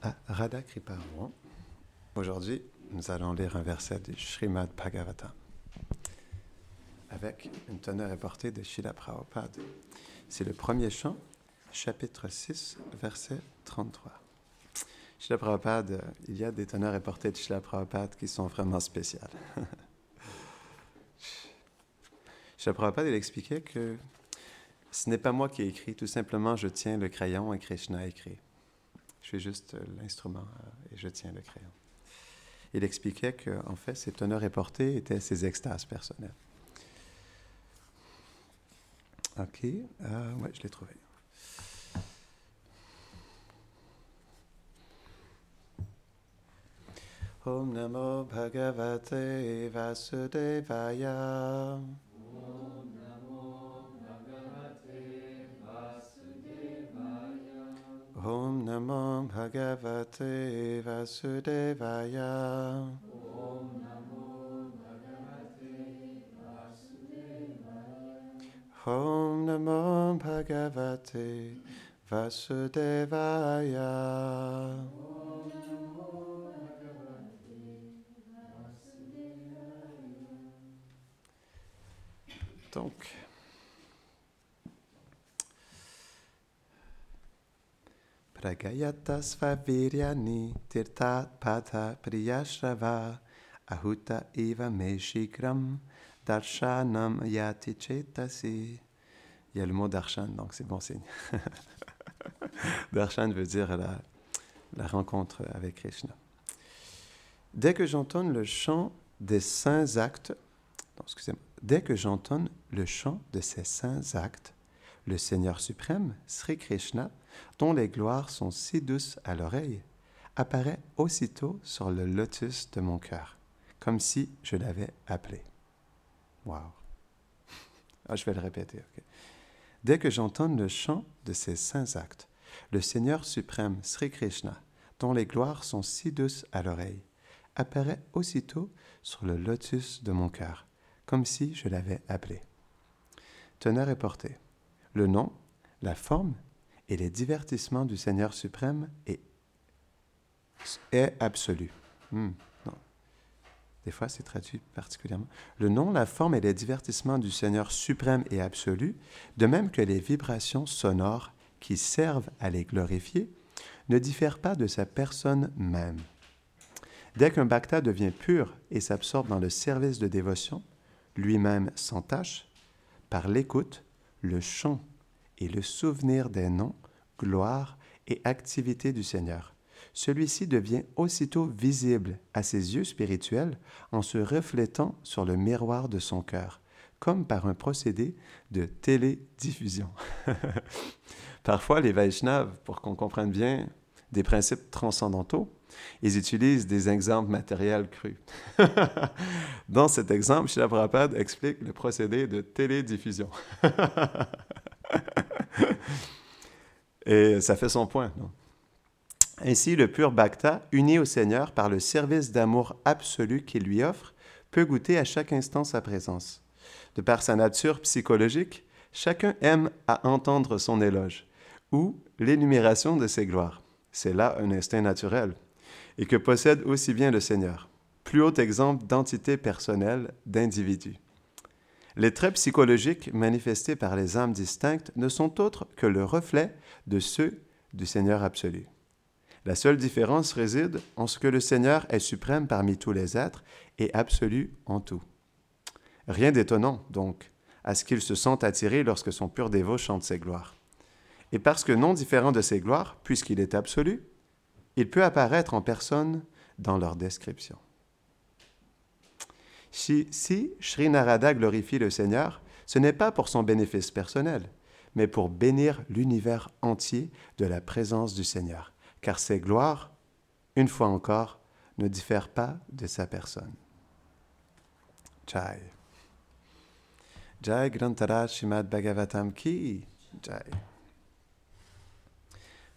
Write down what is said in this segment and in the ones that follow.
à Radha Kriparon. Aujourd'hui, nous allons lire un verset du Srimad Bhagavatam avec une teneur et portée de Srila Prabhupada. C'est le premier chant, chapitre 6, verset 33. Srila Prabhupada, il y a des teneurs et portées de Srila Prabhupada qui sont vraiment spéciales. Srila Prabhupada, il expliquait que ce n'est pas moi qui ai écrit, tout simplement je tiens le crayon et Krishna a écrit. Je suis juste l'instrument et je tiens le crayon. Il expliquait qu'en fait, ces teneurs et portées étaient ses extases personnelles. Ok, ouais, je l'ai trouvé. Om Namo Bhagavate Vasudevaya. Om Namo Bhagavate Vasudevaya. Om Namo Bhagavate Vasudevaya. Om Namo Bhagavate Vasudevaya. Om Namo Bhagavate Vasudevaya. Om Namo Bhagavate Vasudevaya. Donc, Pragayata Svaviryani Tirtat Pata Priyashrava Ahuta Eva Meshigram Darshanam Yati Chetasi. Il y a le mot darshan, donc c'est bon signe. Darshan veut dire la rencontre avec Krishna. Dès que j'entonne le chant des saints actes, dès que j'entonne le chant de ces saints actes, le Seigneur suprême, Sri Krishna, dont les gloires sont si douces à l'oreille, apparaît aussitôt sur le lotus de mon cœur, comme si je l'avais appelé. Wow! Je vais le répéter. Okay. Dès que j'entonne le chant de ces saints actes, le Seigneur suprême, Sri Krishna, dont les gloires sont si douces à l'oreille, apparaît aussitôt sur le lotus de mon cœur, comme si je l'avais appelé. Teneur et portée. Le nom, la forme et les divertissements du Seigneur suprême est absolu. Non. Des fois, c'est traduit particulièrement. Le nom, la forme et les divertissements du Seigneur suprême et absolu, de même que les vibrations sonores qui servent à les glorifier, ne diffèrent pas de sa personne même. Dès qu'un bhakta devient pur et s'absorbe dans le service de dévotion, lui-même s'entache, par l'écoute, le chant et le souvenir des noms, gloire et activité du Seigneur. Celui-ci devient aussitôt visible à ses yeux spirituels en se reflétant sur le miroir de son cœur, comme par un procédé de télédiffusion. Parfois, les Vaishnavas, pour qu'on comprenne bien des principes transcendantaux, ils utilisent des exemples matériels crus. Dans cet exemple, Srila Prabhupada explique le procédé de télédiffusion. Et ça fait son point, non? Ainsi, le pur bhakta, uni au Seigneur par le service d'amour absolu qu'il lui offre, peut goûter à chaque instant sa présence. De par sa nature psychologique, chacun aime à entendre son éloge ou l'énumération de ses gloires. C'est là un instinct naturel et que possède aussi bien le Seigneur. Plus haut exemple d'entité personnelle, d'individu. Les traits psychologiques manifestés par les âmes distinctes ne sont autres que le reflet de ceux du Seigneur absolu. La seule différence réside en ce que le Seigneur est suprême parmi tous les êtres et absolu en tout. Rien d'étonnant, donc, à ce qu'ils se sentent attirés lorsque son pur dévot chante ses gloires. Et parce que non différent de ses gloires, puisqu'il est absolu, il peut apparaître en personne dans leur description. Si Sri Narada glorifie le Seigneur, ce n'est pas pour son bénéfice personnel, mais pour bénir l'univers entier de la présence du Seigneur, car ses gloires, une fois encore, ne diffèrent pas de sa personne. Jai. Jai Grantara Srimad Bhagavatam Ki Jai.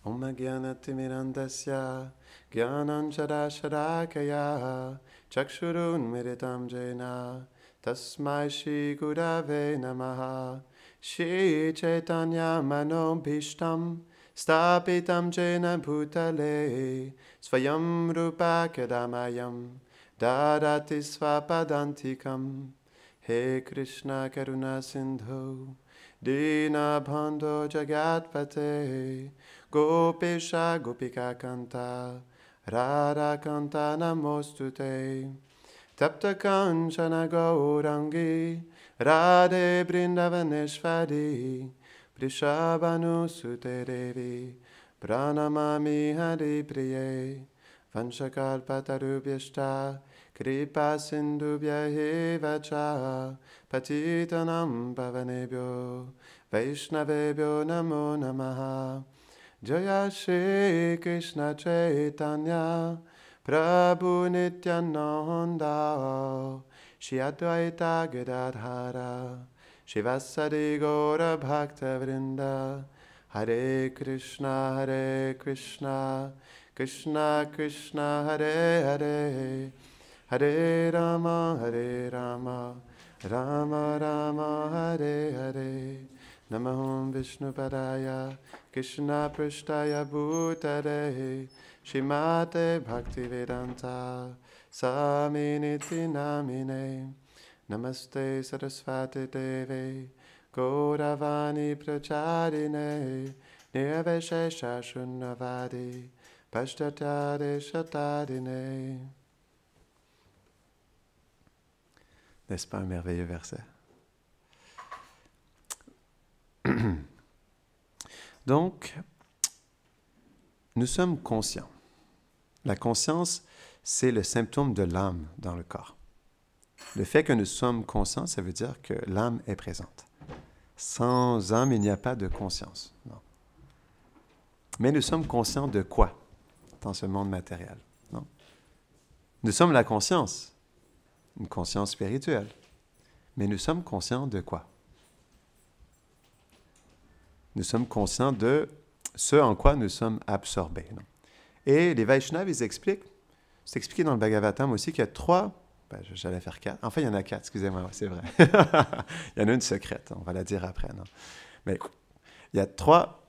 Om Gyanatimirandasya Gyananjara Sharakaya Chakshurun Miritam Jena Tasmai Shri Gurave Namaha Shri Chaitanya Manobhishtam Stapitam jena bhutale svayam rupa kadamayam dadati svapadantikam. He Krishna Karuna Sindhu Dina Bando Jagatpate Gopesha Gopika Kanta Radha Kanta Namostute Tapta Kanchana Gaurangi Radhe Brindavaneshwari Prishabhanu Sute Devi Pranamami Hari Priye Vanchakalpatarubhyashta Kripa Sindhubhya eva cha Patitanam Pavanebhyo Vaishnavebhyo Namo Namaha Jaya Shri Krishna Chaitanya Prabhu Nityananda Shri Advaita Gadadhara Shivasadi Gaura Bhakta Vrinda Hare Krishna Krishna Krishna Hare Hare Hare Rama Rama Rama Hare Hare Namaham Vishnupadaya Krishna Prishtaya Bhutare Shrimate Bhaktivedanta Saminiti Namine Namaste Saraswati Deve Gauravani Pracharine Nirveshesha Shunnavadi Pashtatare Shatadine. N'est-ce pas un merveilleux verset? Donc, nous sommes conscients. La conscience, c'est le symptôme de l'âme dans le corps. Le fait que nous sommes conscients, ça veut dire que l'âme est présente. Sans âme, il n'y a pas de conscience. Non. Mais nous sommes conscients de quoi dans ce monde matériel? Non. Nous sommes la conscience, une conscience spirituelle. Mais nous sommes conscients de quoi? Nous sommes conscients de ce en quoi nous sommes absorbés. Non? Et les Vaishnavas, ils expliquent, c'est expliqué dans le Bhagavatam aussi, qu'il y a 3, j'allais faire 4, enfin il y en a 4, excusez-moi, c'est vrai. Il y en a une secrète, on va la dire après. Non? Mais il y a 3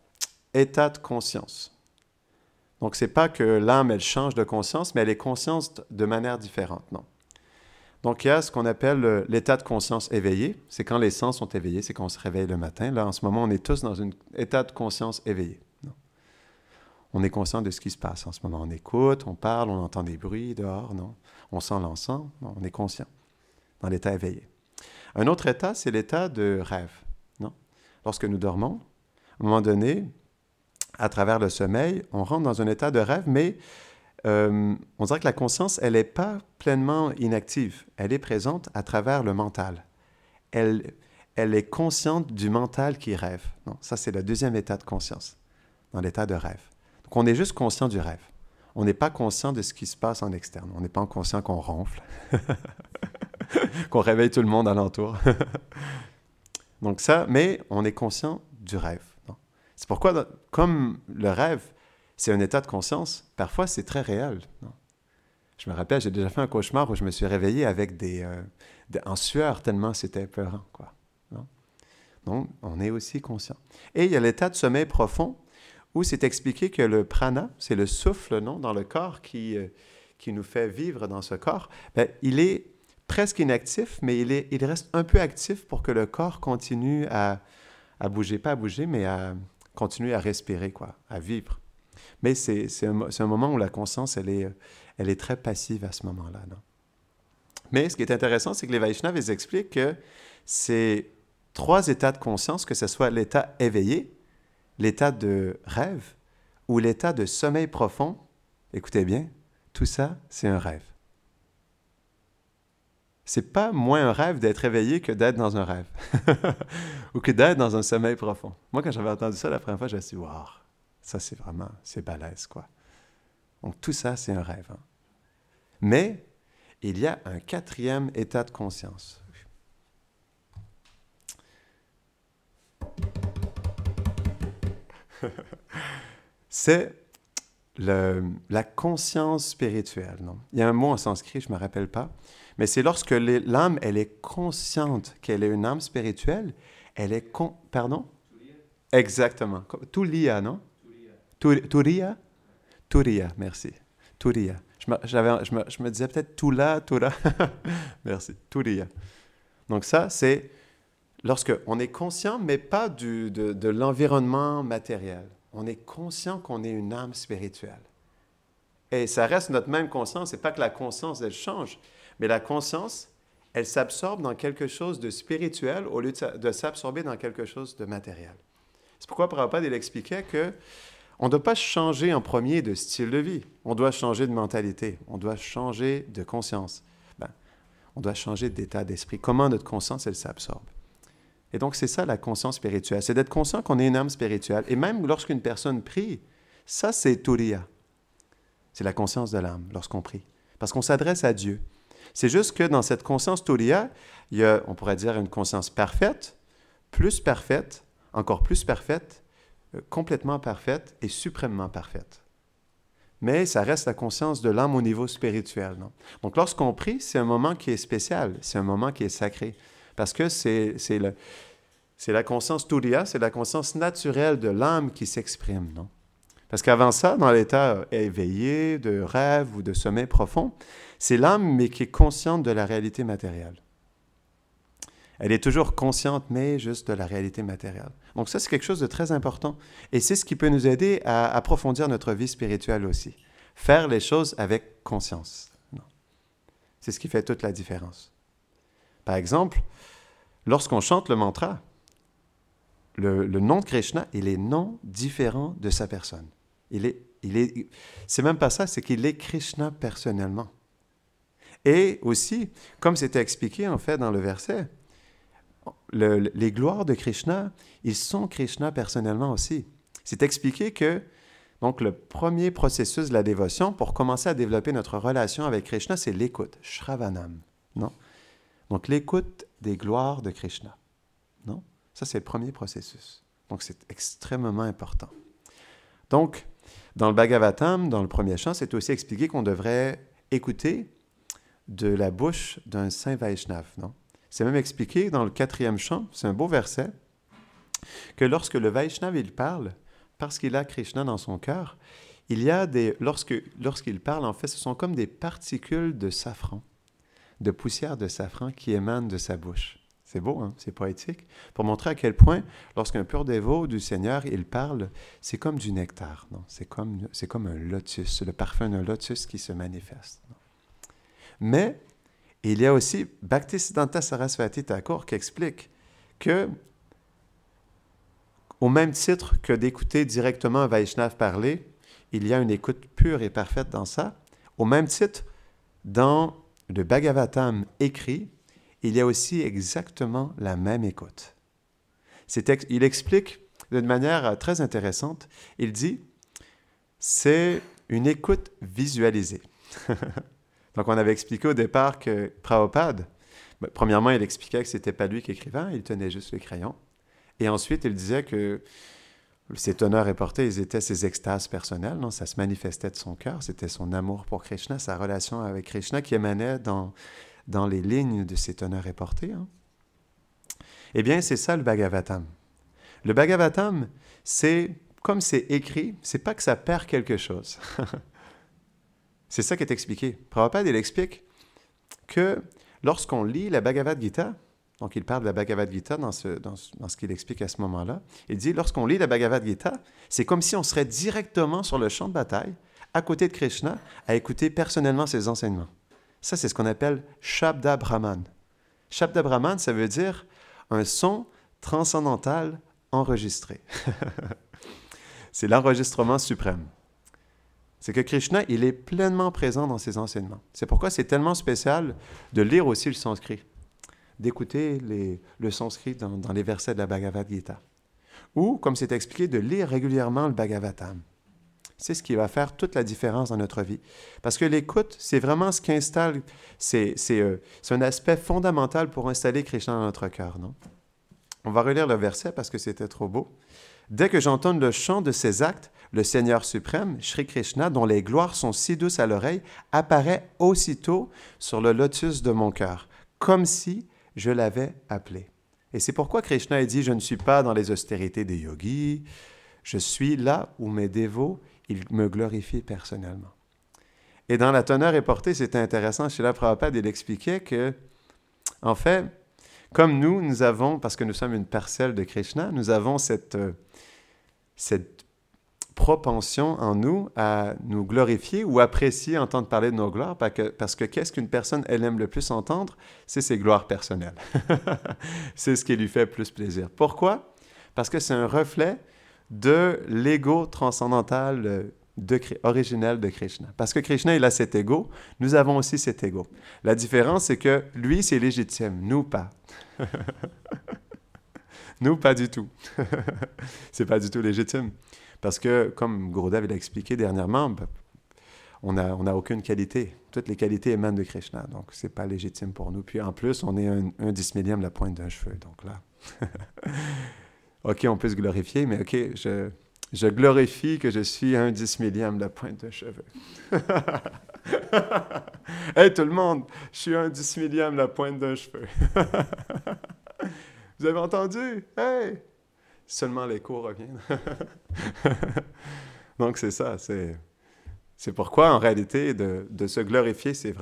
états de conscience. Donc c'est pas que l'âme, elle change de conscience, mais elle est consciente de manière différente, non. Donc il y a ce qu'on appelle l'état de conscience éveillé, c'est quand les sens sont éveillés, c'est qu'on se réveille le matin. Là, en ce moment, on est tous dans un état de conscience éveillé. Non? On est conscient de ce qui se passe en ce moment. On écoute, on parle, on entend des bruits dehors, non? On sent l'encens, non? On est conscient, dans l'état éveillé. Un autre état, c'est l'état de rêve, non? Lorsque nous dormons, à un moment donné, à travers le sommeil, on rentre dans un état de rêve, mais on dirait que la conscience, elle n'est pas pleinement inactive. Elle est présente à travers le mental. Elle est consciente du mental qui rêve. Non, ça, c'est le deuxième état de conscience, dans l'état de rêve. Donc, on est juste conscient du rêve. On n'est pas conscient de ce qui se passe en externe. On n'est pas conscient qu'on ronfle, qu'on réveille tout le monde alentour. Donc ça, mais on est conscient du rêve. Non? C'est pourquoi, comme le rêve, c'est un état de conscience, parfois c'est très réel. Non? Je me rappelle, j'ai déjà fait un cauchemar où je me suis réveillé avec en sueur tellement c'était épeurant, quoi. Non? Donc, on est aussi conscient. Et il y a l'état de sommeil profond où c'est expliqué que le prana, c'est le souffle, non, dans le corps qui nous fait vivre dans ce corps, bien, il est presque inactif, mais il reste un peu actif pour que le corps continue à bouger, pas à bouger, mais à continuer à respirer, quoi, à vivre. Mais c'est un moment où la conscience, elle est très passive à ce moment-là. Non? Mais ce qui est intéressant, c'est que les Vaishnavas, ils expliquent que c'est 3 états de conscience, que ce soit l'état éveillé, l'état de rêve ou l'état de sommeil profond. Écoutez bien, tout ça, c'est un rêve. C'est pas moins un rêve d'être éveillé que d'être dans un rêve ou que d'être dans un sommeil profond. Moi, quand j'avais entendu ça la première fois, je me suis dit, wow, ça c'est balèze, quoi. Donc tout ça, c'est un rêve. Hein. Mais il y a un 4e état de conscience. C'est la conscience spirituelle. Non? Il y a un mot en sanskrit, je ne me rappelle pas, mais c'est lorsque l'âme, elle est consciente qu'elle est une âme spirituelle, elle est... Pardon? Exactement. Tuliya, non? Turiya? Turiya, merci. Turiya. Je me disais peut-être Tula, Tura. Merci. Turiya. Donc ça, c'est lorsque on est conscient, mais pas de l'environnement matériel. On est conscient qu'on est une âme spirituelle. Et ça reste notre même conscience. C'est pas que la conscience, elle change, mais la conscience, elle s'absorbe dans quelque chose de spirituel au lieu de s'absorber dans quelque chose de matériel. C'est pourquoi Prabhupada, il expliquait que on ne doit pas changer en premier de style de vie. On doit changer de mentalité. On doit changer de conscience. On doit changer d'état d'esprit. Comment notre conscience, elle s'absorbe. Et donc, c'est ça la conscience spirituelle. C'est d'être conscient qu'on est une âme spirituelle. Et même lorsqu'une personne prie, ça, c'est Turiya. C'est la conscience de l'âme lorsqu'on prie. Parce qu'on s'adresse à Dieu. C'est juste que dans cette conscience Turiya, il y a, on pourrait dire, une conscience parfaite, encore plus parfaite, complètement parfaite et suprêmement parfaite. Mais ça reste la conscience de l'âme au niveau spirituel. Non? Donc, lorsqu'on prie, c'est un moment qui est spécial, c'est un moment qui est sacré. Parce que c'est la conscience Turiya, c'est la conscience naturelle de l'âme qui s'exprime. Non? Parce qu'avant ça, dans l'état éveillé, de rêve ou de sommeil profond, c'est l'âme, mais qui est consciente de la réalité matérielle. Elle est toujours consciente, mais juste de la réalité matérielle. Donc ça, c'est quelque chose de très important. Et c'est ce qui peut nous aider à approfondir notre vie spirituelle aussi. Faire les choses avec conscience. Non. C'est ce qui fait toute la différence. Par exemple, lorsqu'on chante le mantra, le nom de Krishna, il est non différent de sa personne. C'est même pas ça, c'est qu'il est Krishna personnellement. Et aussi, comme c'était expliqué en fait dans le verset, les gloires de Krishna, ils sont Krishna personnellement aussi. C'est expliqué que donc le premier processus de la dévotion pour commencer à développer notre relation avec Krishna, c'est l'écoute, Shravanam. Non? Donc l'écoute des gloires de Krishna. Non? Ça, c'est le premier processus. Donc c'est extrêmement important. Donc, dans le Bhagavatam, dans le premier chant, c'est aussi expliqué qu'on devrait écouter de la bouche d'un saint Vaishnav. Non? C'est même expliqué dans le 4e chant, c'est un beau verset, que lorsque le Vaishnav, il parle, parce qu'il a Krishna dans son cœur, il y a lorsqu'il parle, en fait, ce sont comme des particules de safran, de poussière de safran qui émanent de sa bouche. C'est beau, hein? C'est poétique, pour montrer à quel point, lorsqu'un pur dévot du Seigneur, il parle, c'est comme du nectar, non? C'est comme un lotus, le parfum d'un lotus qui se manifeste. Non? Mais il y a aussi Bhaktisiddhanta Sarasvati Thakur qui explique que, au même titre que d'écouter directement un Vaishnav parler, il y a une écoute pure et parfaite dans ça. Au même titre, dans le Bhagavatam écrit, il y a aussi exactement la même écoute. Il explique d'une manière très intéressante, il dit, c'est une écoute visualisée. Donc, on avait expliqué au départ que Prabhupada, premièrement, il expliquait que ce n'était pas lui qui écrivait, il tenait juste le crayon. Et ensuite, il disait que ses teneurs et portées, ils étaient ses extases personnelles, non? Ça se manifestait de son cœur, c'était son amour pour Krishna, sa relation avec Krishna qui émanait dans les lignes de ses teneurs et portées. Hein? Eh bien, c'est ça le Bhagavatam. Le Bhagavatam, c'est, comme c'est écrit, c'est pas que ça perd quelque chose. C'est ça qui est expliqué. Prabhupada, il explique que lorsqu'on lit la Bhagavad Gita, donc il parle de la Bhagavad Gita dans ce qu'il explique à ce moment-là, il dit, lorsqu'on lit la Bhagavad Gita, c'est comme si on serait directement sur le champ de bataille, à côté de Krishna, à écouter personnellement ses enseignements. Ça, c'est ce qu'on appelle Shabda Brahman. Shabda Brahman, ça veut dire un son transcendantal enregistré. C'est l'enregistrement suprême. C'est que Krishna, il est pleinement présent dans ses enseignements. C'est pourquoi c'est tellement spécial de lire aussi le sanskrit, d'écouter le sanskrit dans les versets de la Bhagavad Gita. Ou, comme c'est expliqué, de lire régulièrement le Bhagavatam. C'est ce qui va faire toute la différence dans notre vie. Parce que l'écoute, c'est vraiment ce qui installe, c'est un aspect fondamental pour installer Krishna dans notre cœur, non? On va relire le verset parce que c'était trop beau. Dès que j'entends le chant de ses actes, le Seigneur suprême, Shri Krishna, dont les gloires sont si douces à l'oreille, apparaît aussitôt sur le lotus de mon cœur, comme si je l'avais appelé. Et c'est pourquoi Krishna a dit « Je ne suis pas dans les austérités des yogis, Je suis là où mes dévots, ils me glorifient personnellement. Et dans La teneur et portée, c'était intéressant. Srila Prabhupada, il expliquait que, en fait, comme nous avons, parce que nous sommes une parcelle de Krishna, nous avons cette propension en nous à nous glorifier ou apprécier entendre parler de nos gloires, parce que qu'est-ce qu'une personne, elle aime le plus entendre? C'est ses gloires personnelles. C'est ce qui lui fait plus plaisir. Pourquoi? Parce que c'est un reflet de l'ego transcendantal originel de Krishna. Parce que Krishna, il a cet ego, nous avons aussi cet ego. La différence, c'est que lui, c'est légitime, nous pas. Nous, pas du tout. C'est pas du tout légitime. Parce que, comme Gurudev l'a expliqué dernièrement, on n'a aucune qualité. Toutes les qualités émanent de Krishna, donc c'est pas légitime pour nous. Puis en plus, on est un 10 millième de la pointe d'un cheveu, donc là... OK, on peut se glorifier, mais OK, je glorifie que je suis un 10 millième de la pointe d'un cheveu. Hey, tout le monde, je suis un 10 millième de la pointe d'un cheveu. Vous avez entendu? Hey! Seulement l'écho revient. Donc, c'est ça. C'est pourquoi, en réalité, de se glorifier, c'est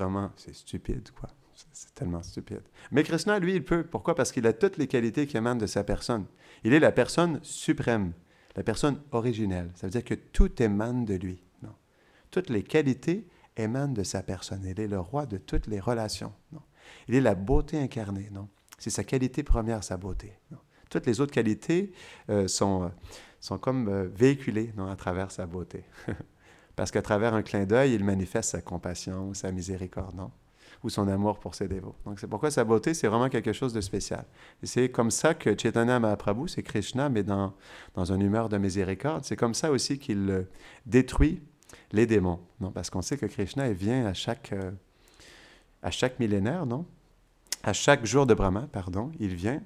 stupide, quoi. C'est tellement stupide. Mais Krishna, lui, il peut. Pourquoi? Parce qu'il a toutes les qualités qui émanent de sa personne. Il est la personne suprême, la personne originelle. Ça veut dire que tout émane de lui. Non. Toutes les qualités émanent de sa personne. Il est le roi de toutes les relations. Non. Il est la beauté incarnée. Non. C'est sa qualité première, sa beauté. Non. Toutes les autres qualités sont comme véhiculées à travers sa beauté. Parce qu'à travers un clin d'œil, il manifeste sa compassion, sa miséricorde, non? Ou son amour pour ses dévots. Donc c'est pourquoi sa beauté, c'est vraiment quelque chose de spécial. Et c'est comme ça que Chaitanya Mahaprabhu, c'est Krishna, mais dans une humeur de miséricorde. C'est comme ça aussi qu'il détruit les démons. Non? Parce qu'on sait que Krishna, il vient à chaque millénaire, non? À chaque jour de Brahma, pardon, il vient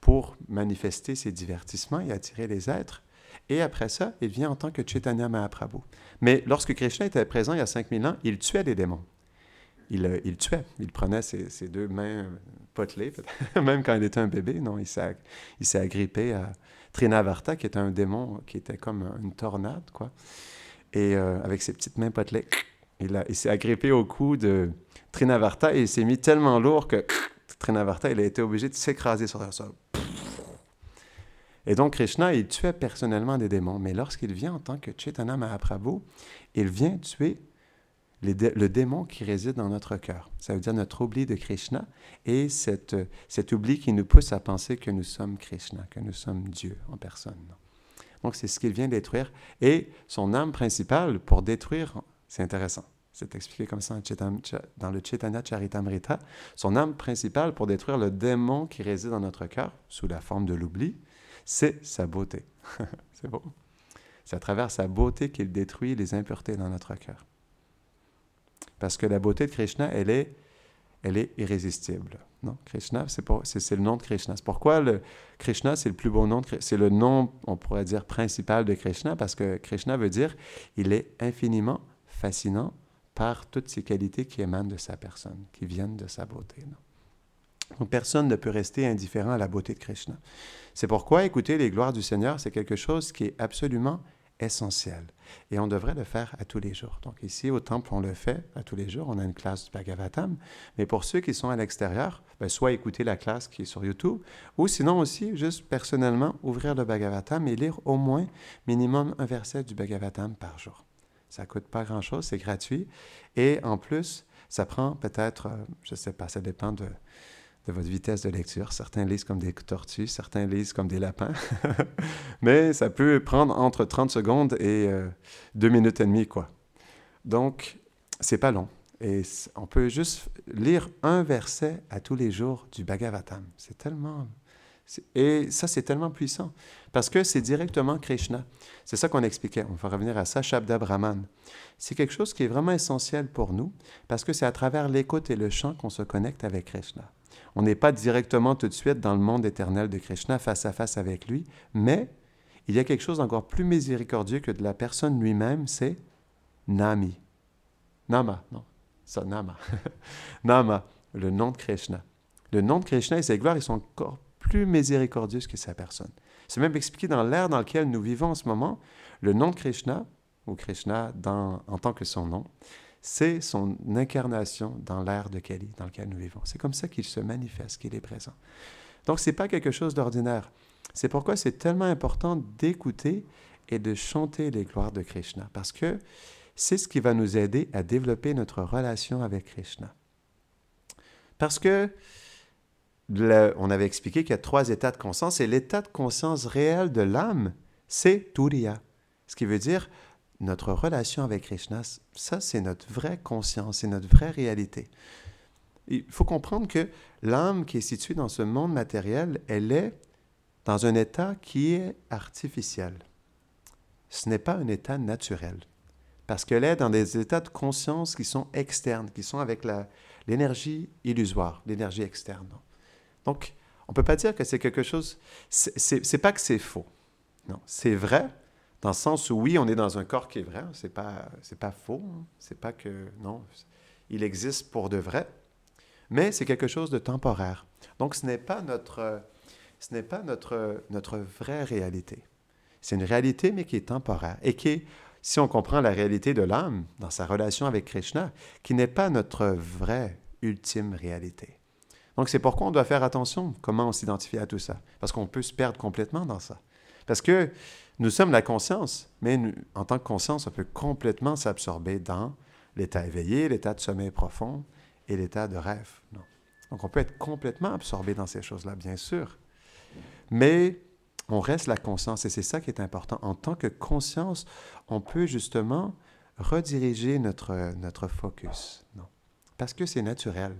pour manifester ses divertissements et attirer les êtres. Et après ça, il vient en tant que Chaitanya Mahaprabhu. Mais lorsque Krishna était présent il y a 5000 ans, il tuait les démons. Il tuait. Il prenait ses deux mains potelées, même quand il était un bébé. Non, il s'est agrippé à Trinavarta, qui était un démon qui était comme une tornade, quoi. Et avec ses petites mains potelées, il s'est agrippé au cou de Trinavarta et il s'est mis tellement lourd que Trinavarta, il a été obligé de s'écraser sur le sol. Et donc, Krishna, il tuait personnellement des démons. Mais lorsqu'il vient en tant que Chaitanya Mahaprabhu, il vient tuer le démon qui réside dans notre cœur. Ça veut dire notre oubli de Krishna et cet oubli qui nous pousse à penser que nous sommes Krishna, que nous sommes Dieu en personne. Donc, c'est ce qu'il vient détruire. Et son âme principale pour détruire, c'est intéressant, c'est expliqué comme ça dans le Chaitanya Charitamrita, son âme principale pour détruire le démon qui réside dans notre cœur, sous la forme de l'oubli, c'est sa beauté. C'est beau. C'est à travers sa beauté qu'il détruit les impuretés dans notre cœur. Parce que la beauté de Krishna, elle est irrésistible. Non? Krishna, c'est le nom de Krishna. C'est pourquoi Krishna, c'est le plus beau nom, c'est le nom, on pourrait dire, principal de Krishna, parce que Krishna veut dire, il est infiniment fascinant par toutes ces qualités qui émanent de sa personne, qui viennent de sa beauté. Non? Donc, personne ne peut rester indifférent à la beauté de Krishna. C'est pourquoi écouter les gloires du Seigneur, c'est quelque chose qui est absolument essentiel. Et on devrait le faire à tous les jours. Donc ici, au temple, on le fait à tous les jours. On a une classe du Bhagavatam. Mais pour ceux qui sont à l'extérieur, soit écouter la classe qui est sur YouTube, ou sinon aussi, juste personnellement, ouvrir le Bhagavatam et lire au moins minimum un verset du Bhagavatam par jour. Ça ne coûte pas grand-chose, c'est gratuit. Et en plus, ça prend peut-être, je ne sais pas, ça dépend de votre vitesse de lecture. Certains lisent comme des tortues, certains lisent comme des lapins. Mais ça peut prendre entre 30 secondes et 2 minutes et demie, quoi. Donc, c'est pas long. Et on peut juste lire un verset à tous les jours du Bhagavatam. C'est tellement... Et ça, c'est tellement puissant. Parce que c'est directement Krishna. C'est ça qu'on expliquait. On va revenir à ça, Shabda Brahman. C'est quelque chose qui est vraiment essentiel pour nous, parce que c'est à travers l'écoute et le chant qu'on se connecte avec Krishna. On n'est pas directement tout de suite dans le monde éternel de Krishna, face à face avec lui, mais il y a quelque chose d'encore plus miséricordieux que de la personne lui-même, c'est Nami. Nama, non, ça, Nama. Nama, le nom de Krishna. Le nom de Krishna et ses gloires, ils sont encore plus miséricordieux que sa personne. C'est même expliqué dans l'ère dans lequel nous vivons en ce moment. Le nom de Krishna, ou Krishna en tant que son nom, c'est son incarnation dans l'ère de Kali, dans lequel nous vivons. C'est comme ça qu'il se manifeste, qu'il est présent. Donc, ce n'est pas quelque chose d'ordinaire. C'est pourquoi c'est tellement important d'écouter et de chanter les gloires de Krishna, parce que c'est ce qui va nous aider à développer notre relation avec Krishna. Parce que, on avait expliqué qu'il y a 3 états de conscience, et l'état de conscience réel de l'âme, c'est Turiya. Ce qui veut dire, notre relation avec Krishna, ça c'est notre vraie conscience, c'est notre vraie réalité. Il faut comprendre que l'âme qui est située dans ce monde matériel, elle est dans un état qui est artificiel. Ce n'est pas un état naturel, parce qu'elle est dans des états de conscience qui sont externes, qui sont avec l'énergie illusoire, l'énergie externe. Donc, on ne peut pas dire que c'est quelque chose... C'est pas que c'est faux. Non, c'est vrai, dans le sens où, oui, on est dans un corps qui est vrai. C'est pas faux. C'est pas que... Non, il existe pour de vrai. Mais c'est quelque chose de temporaire. Donc, ce n'est pas notre vraie réalité. C'est une réalité, mais qui est temporaire. Et qui est, si on comprend la réalité de l'âme, dans sa relation avec Krishna, qui n'est pas notre vraie, ultime réalité. Donc, c'est pourquoi on doit faire attention comment on s'identifie à tout ça. Parce qu'on peut se perdre complètement dans ça. Parce que nous sommes la conscience, mais en tant que conscience, on peut complètement s'absorber dans l'état éveillé, l'état de sommeil profond et l'état de rêve. Non. Donc, on peut être complètement absorbé dans ces choses-là, bien sûr. Mais on reste la conscience, et c'est ça qui est important. En tant que conscience, on peut justement rediriger notre focus. Non. Parce que c'est naturel.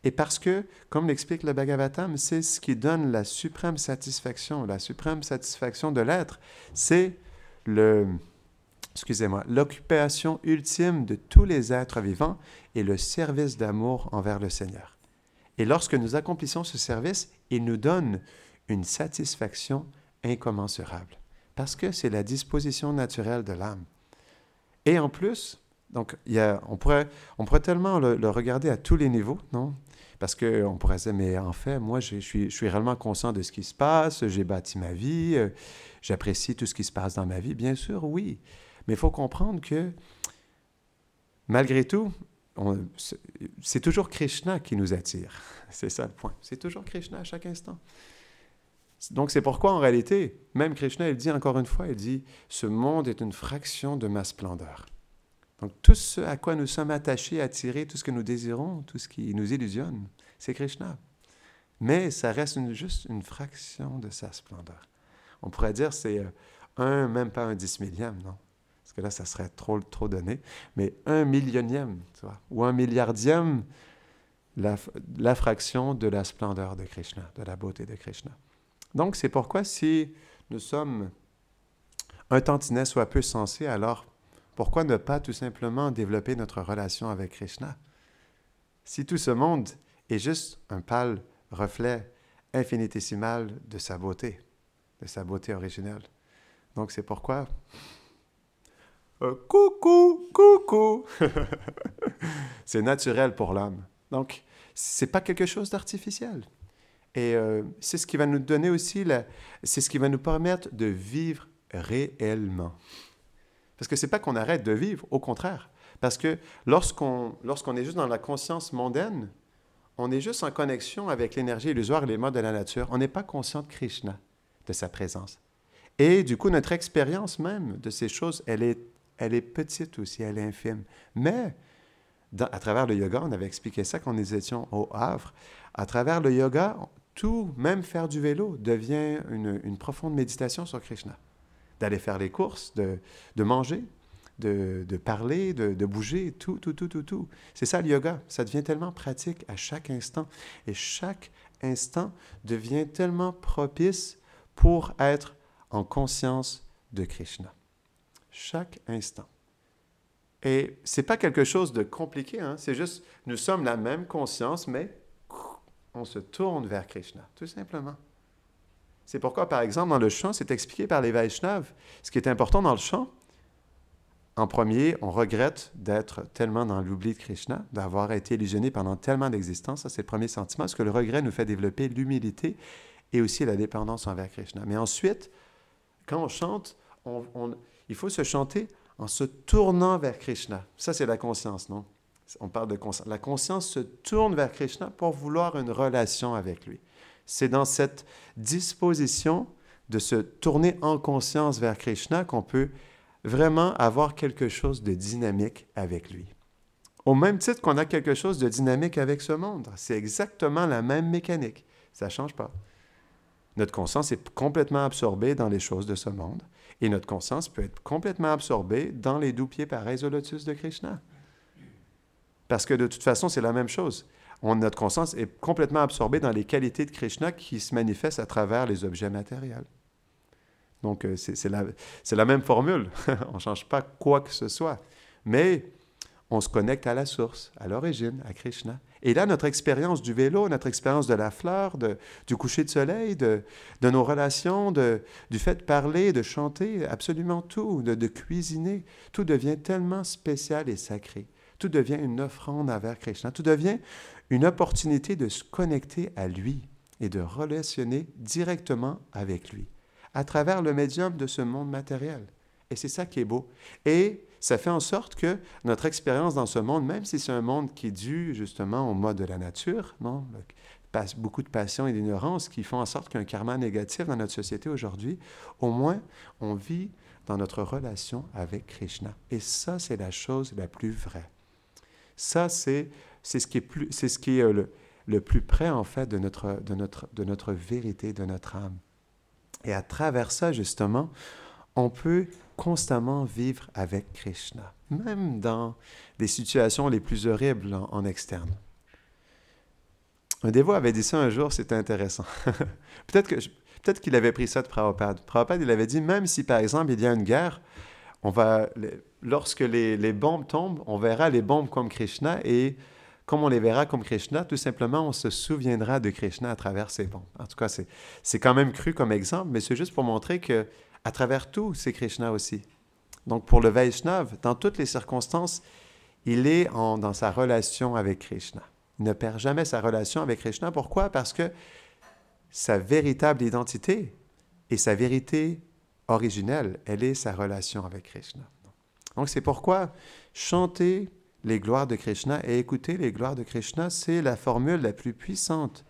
Et parce que, comme l'explique le Bhagavatam, c'est ce qui donne la suprême satisfaction de l'être. C'est l'occupation ultime de tous les êtres vivants et le service d'amour envers le Seigneur. Et lorsque nous accomplissons ce service, il nous donne une satisfaction incommensurable, parce que c'est la disposition naturelle de l'âme. Et en plus, donc, on pourrait tellement le regarder à tous les niveaux, non? Parce qu'on pourrait se dire, mais en fait, moi, je suis réellement conscient de ce qui se passe, j'ai bâti ma vie, j'apprécie tout ce qui se passe dans ma vie. Bien sûr, oui. Mais il faut comprendre que, malgré tout, c'est toujours Krishna qui nous attire. C'est ça le point. C'est toujours Krishna à chaque instant. Donc, c'est pourquoi, en réalité, même Krishna, il dit encore une fois, il dit, ce monde est une fraction de ma splendeur. Donc, tout ce à quoi nous sommes attachés, attirés, tout ce que nous désirons, tout ce qui nous illusionne, c'est Krishna. Mais ça reste juste une fraction de sa splendeur. On pourrait dire c'est même pas un 10 millième, non? Parce que là, ça serait trop donné. Mais 1 millionième, tu vois, ou 1 milliardième, la fraction de la splendeur de Krishna, de la beauté de Krishna. Donc, c'est pourquoi si nous sommes un tantinet soit peu sensés, alors pourquoi ne pas tout simplement développer notre relation avec Krishna? Si tout ce monde est juste un pâle reflet infinitésimal de sa beauté originelle. Donc, c'est pourquoi... coucou! C'est naturel pour l'âme. Donc, c'est pas quelque chose d'artificiel. Et c'est ce qui va nous donner aussi, c'est ce qui va nous permettre de vivre réellement. Parce que c'est pas qu'on arrête de vivre, au contraire. Parce que lorsqu'on est juste dans la conscience mondaine, on est juste en connexion avec l'énergie illusoire et les modes de la nature. On n'est pas conscient de Krishna, de sa présence. Et du coup, notre expérience même de ces choses, elle est petite aussi, elle est infime. Mais, à travers le yoga, on avait expliqué ça quand nous étions au Havre, à travers le yoga, tout, même faire du vélo, devient une profonde méditation sur Krishna. D'aller faire les courses, de manger, de parler, de bouger, tout. C'est ça le yoga. Ça devient tellement pratique à chaque instant. Et chaque instant devient tellement propice pour être en conscience de Krishna. Chaque instant. Et c'est pas quelque chose de compliqué, hein? C'est juste, nous sommes la même conscience, mais on se tourne vers Krishna, tout simplement. C'est pourquoi, par exemple, dans le chant, c'est expliqué par les Vaishnavas. Ce qui est important dans le chant, en premier, on regrette d'être tellement dans l'oubli de Krishna, d'avoir été illusionné pendant tellement d'existences. Ça, c'est le premier sentiment, parce que le regret nous fait développer l'humilité et aussi la dépendance envers Krishna. Mais ensuite, quand on chante, il faut se chanter en se tournant vers Krishna. Ça, c'est la conscience, non? On parle de conscience. La conscience se tourne vers Krishna pour vouloir une relation avec lui. C'est dans cette disposition de se tourner en conscience vers Krishna qu'on peut vraiment avoir quelque chose de dynamique avec lui. Au même titre qu'on a quelque chose de dynamique avec ce monde. C'est exactement la même mécanique. Ça ne change pas. Notre conscience est complètement absorbée dans les choses de ce monde et notre conscience peut être complètement absorbée dans les doux pieds pareils au lotus de Krishna. Parce que de toute façon, c'est la même chose. Notre conscience est complètement absorbée dans les qualités de Krishna qui se manifestent à travers les objets matériels. Donc, c'est la même formule. On ne change pas quoi que ce soit. Mais on se connecte à la source, à l'origine, à Krishna. Et là, notre expérience du vélo, notre expérience de la fleur, du coucher de soleil, de nos relations, du fait de parler, de chanter, absolument tout, de cuisiner, tout devient tellement spécial et sacré. Tout devient une offrande envers Krishna. Tout devient une opportunité de se connecter à lui et de relationner directement avec lui, à travers le médium de ce monde matériel. Et c'est ça qui est beau. Et ça fait en sorte que notre expérience dans ce monde, même si c'est un monde qui est dû justement au mode de la nature, non? Beaucoup de passion et d'ignorance qui font en sorte qu'il y a un karma négatif dans notre société aujourd'hui, au moins on vit dans notre relation avec Krishna. Et ça, c'est la chose la plus vraie. Ça, c'est ce qui est le plus près, en fait, de notre vérité, de notre âme. Et à travers ça, justement, on peut constamment vivre avec Krishna, même dans les situations les plus horribles en externe. Un dévot avait dit ça un jour, c'était intéressant. Peut-être qu'il avait pris ça de Prabhupada. Prabhupada, il avait dit, même si, par exemple, il y a une guerre, lorsque les bombes tombent, on verra les bombes comme Krishna et comme on les verra comme Krishna, tout simplement, on se souviendra de Krishna à travers ces bombes. En tout cas, c'est quand même cru comme exemple, mais c'est juste pour montrer que à travers tout, c'est Krishna aussi. Donc, pour le Vaishnav, dans toutes les circonstances, il est dans sa relation avec Krishna. Il ne perd jamais sa relation avec Krishna. Pourquoi? Parce que sa véritable identité et sa vérité originelle, elle est sa relation avec Krishna. Donc, c'est pourquoi chanter les gloires de Krishna et écouter les gloires de Krishna, c'est la formule la plus puissante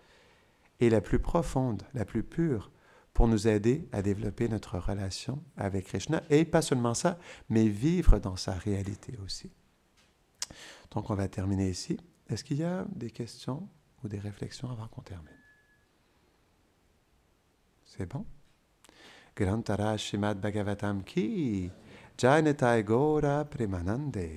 et la plus profonde, la plus pure, pour nous aider à développer notre relation avec Krishna. Et pas seulement ça, mais vivre dans sa réalité aussi. Donc, on va terminer ici. Est-ce qu'il y a des questions ou des réflexions avant qu'on termine? C'est bon? Grantara Shrimad Bhagavatam ki Jai Nitai Gaura Premanande.